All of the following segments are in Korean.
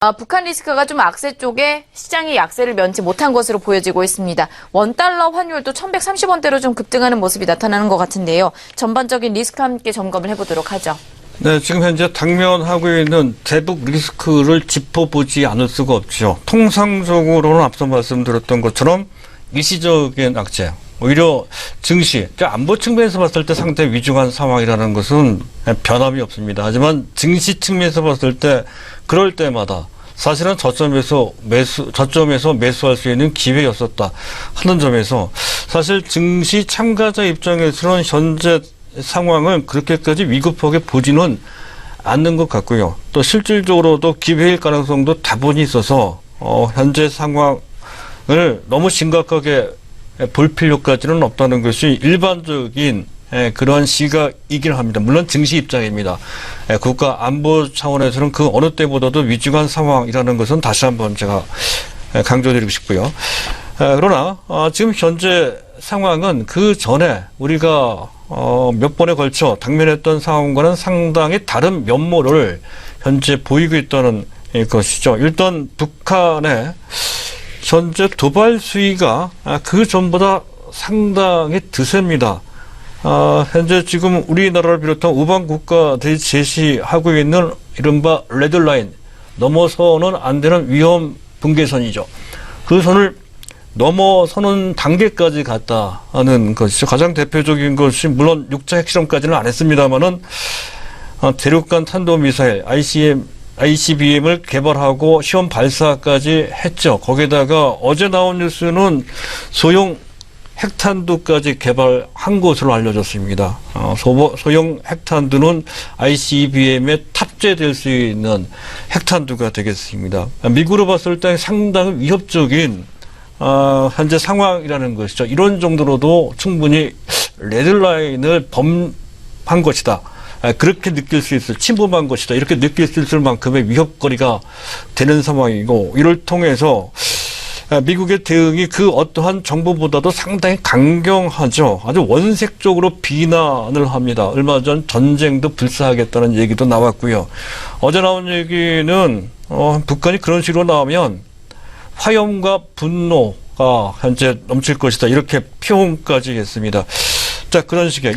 북한 리스크가 좀 악세 쪽에 시장이 약세를 면치 못한 것으로 보여지고 있습니다. 원달러 환율도 1130원대로 좀 급등하는 모습이 나타나는 것 같은데요. 전반적인 리스크와 함께 점검을 해보도록 하죠. 네, 지금 현재 당면하고 있는 대북 리스크를 짚어보지 않을 수가 없죠. 통상적으로는 앞서 말씀드렸던 것처럼 일시적인 악재, 오히려 증시, 안보 측면에서 봤을 때 상당히 위중한 상황이라는 것은 변함이 없습니다. 하지만 증시 측면에서 봤을 때 그럴 때마다 사실은 저점에서 매수할 수 있는 기회였었다 하는 점에서 사실 증시 참가자 입장에서는 현재 상황을 그렇게까지 위급하게 보지는 않는 것 같고요. 또 실질적으로도 기회일 가능성도 다분히 있어서 현재 상황을 너무 심각하게 볼 필요까지는 없다는 것이 일반적인 그러한 시각이긴 합니다. 물론 증시 입장입니다. 국가 안보 차원에서는 그 어느 때보다도 위중한 상황이라는 것은 다시 한번 제가 강조드리고 싶고요. 그러나 지금 현재 상황은 그 전에 우리가 몇 번에 걸쳐 당면했던 상황과는 상당히 다른 면모를 현재 보이고 있다는 것이죠. 일단 북한의 현재 도발 수위가 그 전보다 상당히 드셉니다. 현재 지금 우리나라를 비롯한 우방 국가들이 제시하고 있는 이른바 레드라인, 넘어서는 안 되는 위험 분계선이죠. 그 선을 넘어서는 단계까지 갔다는 것이죠. 가장 대표적인 것이 물론 육자 핵실험까지는 안 했습니다만은 대륙간 탄도미사일 ICBM을 개발하고 시험 발사까지 했죠. 거기다가 어제 나온 뉴스는 소형 핵탄두까지 개발한 것으로 알려졌습니다. 소형 핵탄두는 ICBM에 탑재될 수 있는 핵탄두가 되겠습니다. 미국으로 봤을 때 상당히 위협적인 현재 상황이라는 것이죠. 이런 정도로도 충분히 레드라인을 범한 것이다. 그렇게 느낄 수 있을, 침범한 것이다. 이렇게 느낄 수 있을 만큼의 위협거리가 되는 상황이고, 이를 통해서 미국의 대응이 그 어떠한 정보보다도 상당히 강경하죠. 아주 원색적으로 비난을 합니다. 얼마 전 전쟁도 불사하겠다는 얘기도 나왔고요. 어제 나온 얘기는 북한이 그런 식으로 나오면 화염과 분노가 현재 넘칠 것이다. 이렇게 표현까지 했습니다. 자,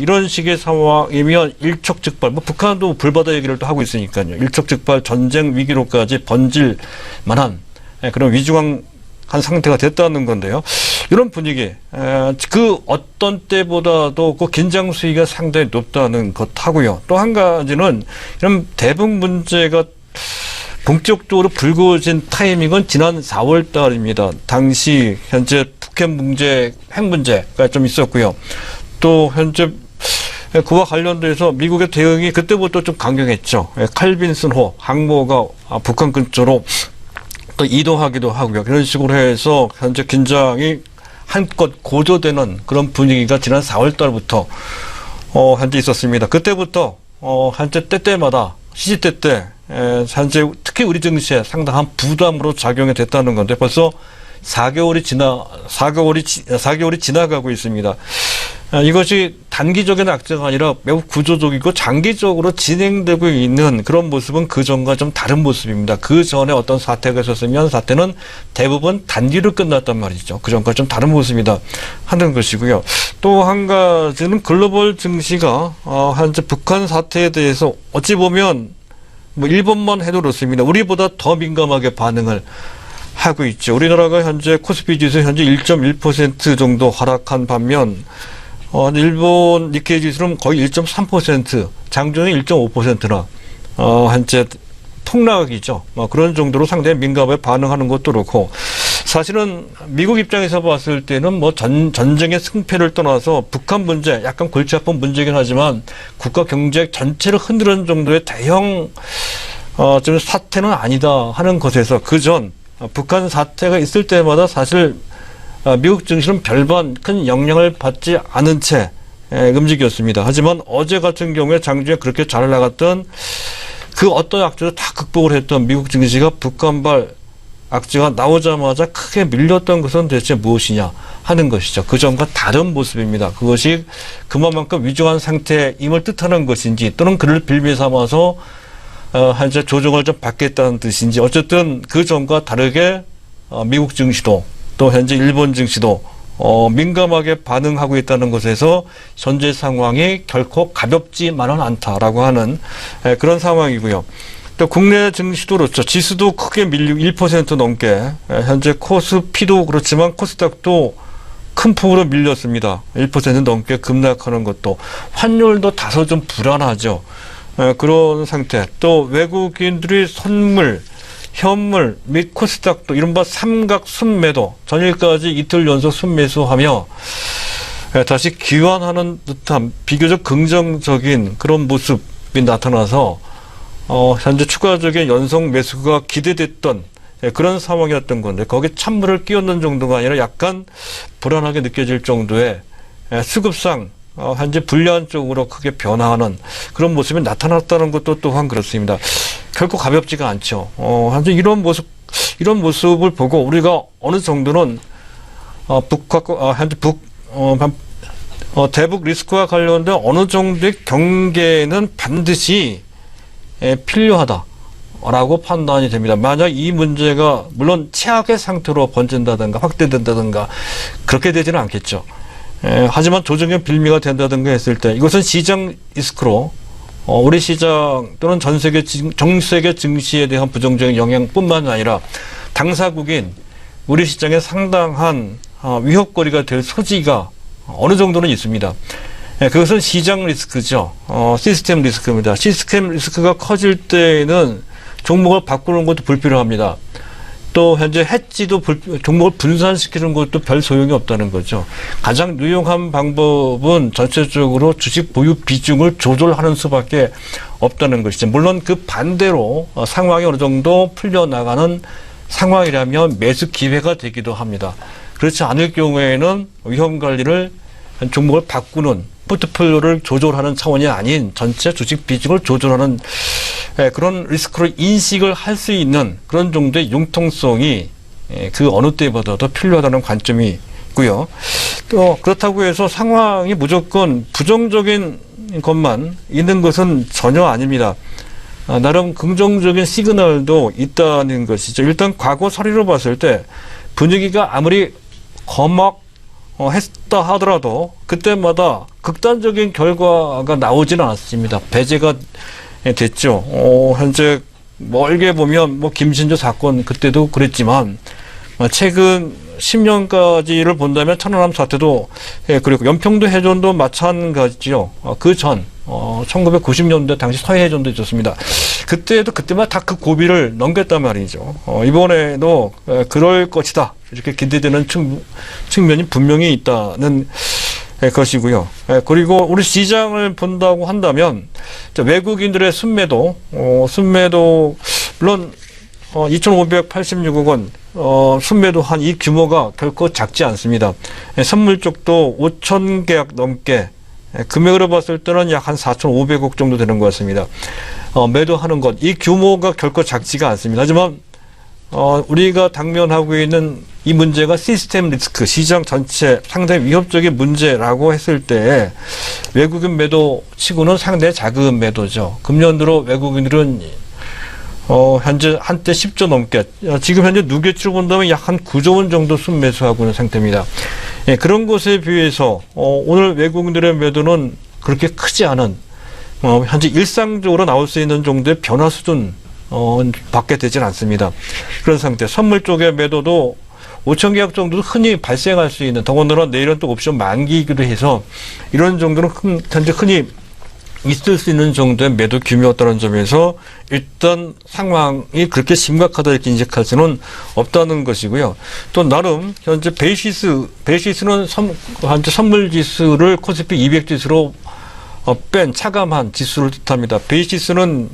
이런 식의 상황이면 일촉즉발, 북한도 불바다 얘기를 또 하고 있으니까요. 일촉즉발 전쟁 위기로까지 번질 만한 그런 위중한 상태가 됐다는 건데요. 이런 분위기, 그 어떤 때보다도 그 긴장 수위가 상당히 높다는 것 하고요. 또 한 가지는 이런 대북 문제가 본격적으로 불거진 타이밍은 지난 4월 달입니다. 당시 현재 북핵 문제, 핵 문제가 좀 있었고요. 또 현재 그와 관련돼서 미국의 대응이 그때부터 좀 강경했죠. 칼빈슨호 항모가 북한 근처로 또 이동하기도 하고요. 그런 식으로 해서 현재 긴장이 한껏 고조되는 그런 분위기가 지난 4월 달부터 현재 있었습니다. 그때부터 현재 때때마다 시시때때 현재 특히 우리 증시에 상당한 부담으로 작용이 됐다는 건데 벌써 4개월이 지나가고 있습니다. 이것이 단기적인 악재가 아니라 매우 구조적이고 장기적으로 진행되고 있는 그런 모습은 그 전과 좀 다른 모습입니다. 그 전에 어떤 사태가 있었으면 사태는 대부분 단기로 끝났단 말이죠. 그 전과 좀 다른 모습이다 하는 것이고요. 또 한 가지는 글로벌 증시가 현재 북한 사태에 대해서 어찌 보면 일본만 해도 그렇습니다. 우리보다 더 민감하게 반응을 하고 있죠. 우리나라가 현재 코스피 지수 현재 1.1% 정도 하락한 반면 일본 니케이 지수는 거의 1.3%, 장중에 1.5%나 현재 폭락이죠. 그런 정도로 상당히 민감하게 반응하는 것도 그렇고 사실은 미국 입장에서 봤을 때는 전쟁의 승패를 떠나서 북한 문제 약간 골치 아픈 문제긴 하지만 국가 경제 전체를 흔드는 정도의 대형 좀 사태는 아니다 하는 것에서 그전 북한 사태가 있을 때마다 사실 미국 증시는 별반 큰 영향을 받지 않은 채 움직였습니다. 하지만 어제 같은 경우에 장중에 그렇게 잘 나갔던 그 어떤 악재도 다 극복을 했던 미국 증시가 북한발 악재가 나오자마자 크게 밀렸던 것은 대체 무엇이냐 하는 것이죠. 그 전과 다른 모습입니다. 그것이 그만큼 위중한 상태임을 뜻하는 것인지 또는 그를 빌미 삼아서 현재 조정을 좀 받겠다는 뜻인지 어쨌든 그 전과 다르게 미국 증시도 또 현재 일본 증시도 민감하게 반응하고 있다는 것에서 현재 상황이 결코 가볍지만은 않다라고 하는 그런 상황이고요. 또 국내 증시도 그렇죠. 지수도 크게 밀리고 1% 넘게 현재 코스피도 그렇지만 코스닥도 큰 폭으로 밀렸습니다. 1% 넘게 급락하는 것도 환율도 다소 좀 불안하죠. 그런 상태. 또 외국인들이 선물, 현물 및 코스닥도 이른바 삼각 순매도 전일까지 이틀 연속 순매수하며 다시 기환하는 듯한 비교적 긍정적인 그런 모습이 나타나서 현재 추가적인 연속 매수가 기대됐던 그런 상황이었던 건데 거기에 찬물을 끼얹는 정도가 아니라 약간 불안하게 느껴질 정도의 수급상 현재 불리한 쪽으로 크게 변화하는 그런 모습이 나타났다는 것도 또한 그렇습니다. 결코 가볍지가 않죠. 현재 이런 모습을 보고 우리가 어느 정도는 현재 대북 리스크와 관련된 어느 정도의 경계는 반드시 필요하다라고 판단이 됩니다. 만약 이 문제가 물론 최악의 상태로 번진다든가 확대된다든가 그렇게 되지는 않겠죠. 하지만 조정의 빌미가 된다든가 했을 때 이것은 시장 리스크로 우리 시장 또는 전 세계 증시에 대한 부정적인 영향뿐만 아니라 당사국인 우리 시장에 상당한 위협거리가 될 소지가 어느 정도는 있습니다. 그것은 시장 리스크죠. 시스템 리스크입니다. 시스템 리스크가 커질 때에는 종목을 바꾸는 것도 불필요합니다. 또 현재 해지도 종목을 분산시키는 것도 별 소용이 없다는 거죠. 가장 유용한 방법은 전체적으로 주식 보유 비중을 조절하는 수밖에 없다는 것이죠. 물론 그 반대로 상황이 어느 정도 풀려나가는 상황이라면 매수 기회가 되기도 합니다. 그렇지 않을 경우에는 위험 관리를 종목을 바꾸는 포트폴리오를 조절하는 차원이 아닌 전체 주식 비중을 조절하는 그런 리스크로 인식을 할 수 있는 그런 정도의 융통성이 그 어느 때보다도 필요하다는 관점이 있고요. 또 그렇다고 해서 상황이 무조건 부정적인 것만 있는 것은 전혀 아닙니다. 나름 긍정적인 시그널도 있다는 것이죠. 일단 과거 사례로 봤을 때 분위기가 아무리 했다 하더라도 그때마다 극단적인 결과가 나오지는 않았습니다. 배제가 됐죠. 현재 멀게 보면 김신조 사건 그때도 그랬지만 최근 10년까지를 본다면 천안함 사태도 그리고 연평도 해전도 마찬가지죠. 그 전 1990년대 당시 서해해전도 있었습니다. 그때마다 다 그 고비를 넘겼단 말이죠. 이번에도 그럴 것이다 이렇게 기대되는 측면이 분명히 있다는 것이고요. 그리고 우리 시장을 본다고 한다면 외국인들의 순매도 물론 2,586억 원 순매도한 이 규모가 결코 작지 않습니다. 선물 쪽도 5천 계약 넘게 금액으로 봤을 때는 약 한 4,500억 정도 되는 것 같습니다. 매도하는 것, 이 규모가 결코 작지가 않습니다. 하지만 우리가 당면하고 있는 이 문제가 시스템 리스크, 시장 전체 상당히 위협적인 문제라고 했을 때 외국인 매도 치고는 상당히 작은 매도죠. 금년 들어 외국인들은 현재 한때 10조 넘게, 지금 현재 누계치로 본다면 약 한 9조 원 정도 순매수하고 있는 상태입니다. 그런 것에 비해서 오늘 외국인들의 매도는 그렇게 크지 않은 현재 일상적으로 나올 수 있는 정도의 변화 수준 밖에 되질 않습니다. 그런 상태. 선물 쪽의 매도도 5천 계약 정도 흔히 발생할 수 있는, 더군다나 내일은 또 옵션 만기이기도 해서 이런 정도는 현재 흔히 있을 수 있는 정도의 매도 규모였다는 점에서 일단 상황이 그렇게 심각하다 이렇게 인식할 수는 없다는 것이고요. 또 나름 현재 베이시스는 현재 선물 지수를 코스피 200 지수로 뺀 차감한 지수를 뜻합니다. 베이시스는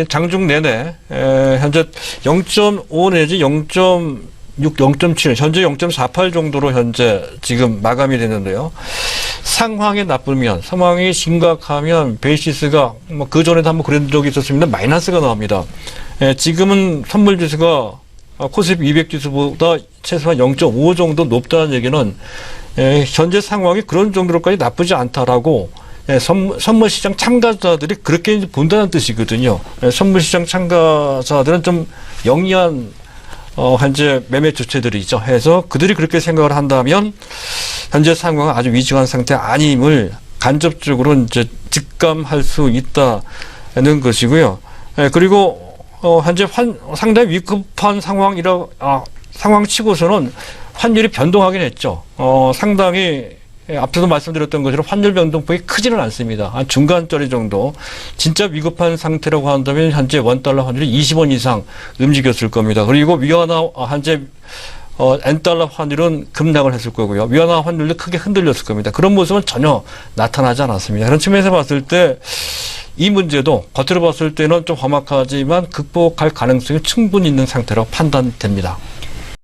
장중 내내 현재 0.5 내지 0.6, 0.7, 현재 0.48 정도로 현재 지금 마감이 되는데요. 상황이 나쁘면, 상황이 심각하면 베이시스가 그 전에도 한번 그런 적이 있었습니다. 마이너스가 나옵니다. 지금은 선물 지수가 코스피 200 지수보다 최소한 0.5 정도 높다는 얘기는 현재 상황이 그런 정도로까지 나쁘지 않다라고 선물 시장 참가자들이 그렇게 이제 본다는 뜻이거든요. 선물 시장 참가자들은 좀 영리한 현재 매매 주체들이죠. 해서 그들이 그렇게 생각을 한다면 현재 상황은 아주 위중한 상태 아님을 간접적으로 이제 직감할 수 있다는 것이고요. 그리고 현재 상당히 위급한 상황 치고서는 환율이 변동하긴 했죠. 상당히 앞서도 말씀드렸던 것처럼 환율 변동폭이 크지는 않습니다. 한 중간짜리 정도. 진짜 위급한 상태라고 한다면 현재 원달러 환율이 20원 이상 움직였을 겁니다. 그리고 위안화 현재 N달러 환율은 급락을 했을 거고요. 위안화 환율도 크게 흔들렸을 겁니다. 그런 모습은 전혀 나타나지 않았습니다. 그런 측면에서 봤을 때 이 문제도 겉으로 봤을 때는 좀 험악하지만 극복할 가능성이 충분히 있는 상태라고 판단됩니다.